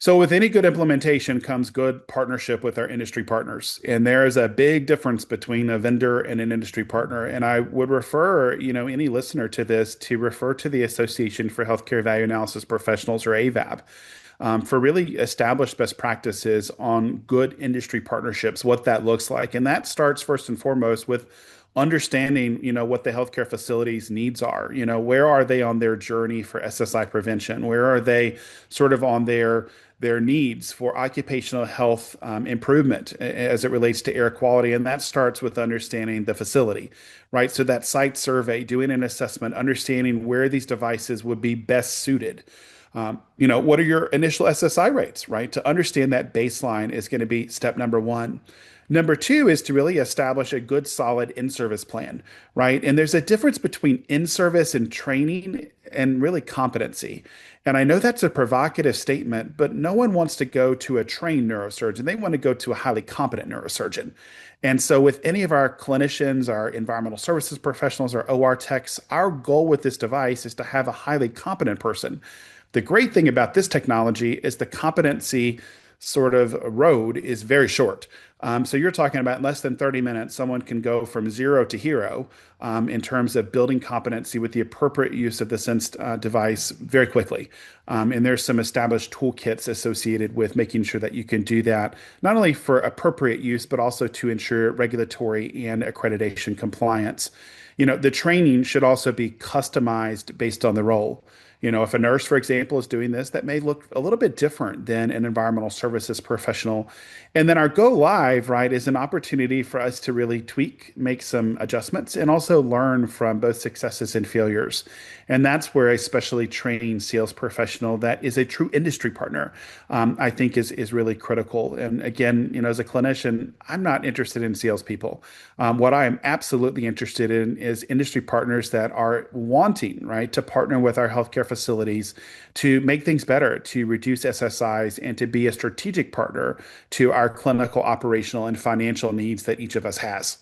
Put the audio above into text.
So with any good implementation comes good partnership with our industry partners. And there is a big difference between a vendor and an industry partner. And I would refer, any listener to this to refer to the Association for Healthcare Value Analysis Professionals, or AVAB, for really established best practices on good industry partnerships, what that looks like. And that starts first and foremost with understanding, what the healthcare facilities needs are. Where are they on their journey for SSI prevention? Where are they sort of on their needs for occupational health improvement as it relates to air quality? And that starts with understanding the facility, right? So that site survey, doing an assessment, understanding where these devices would be best suited. What are your initial SSI rates, right? To understand that baseline is going to be step number one. Number two is to really establish a good, solid in-service plan, right? And there's a difference between in-service and training and really competency. And I know that's a provocative statement, but no one wants to go to a trained neurosurgeon. They want to go to a highly competent neurosurgeon. And so, with any of our clinicians, our environmental services professionals, our OR techs, our goal with this device is to have a highly competent person. The great thing about this technology is the competency sort of road is very short. So you're talking about in less than 30 minutes, someone can go from zero to hero in terms of building competency with the appropriate use of the Sensed device very quickly. And there's some established toolkits associated with making sure that you can do that, not only for appropriate use, but also to ensure regulatory and accreditation compliance. The training should also be customized based on the role. If a nurse, for example, is doing this, that may look a little bit different than an environmental services professional. And then our go live, right, is an opportunity for us to really tweak, make some adjustments, and also learn from both successes and failures. And that's where a specially trained sales professional that is a true industry partner, I think is really critical. And again, as a clinician, I'm not interested in salespeople. What I am absolutely interested in is industry partners that are wanting, right, to partner with our healthcare facilities to make things better, to reduce SSIs, and to be a strategic partner to our clinical, operational, and financial needs that each of us has.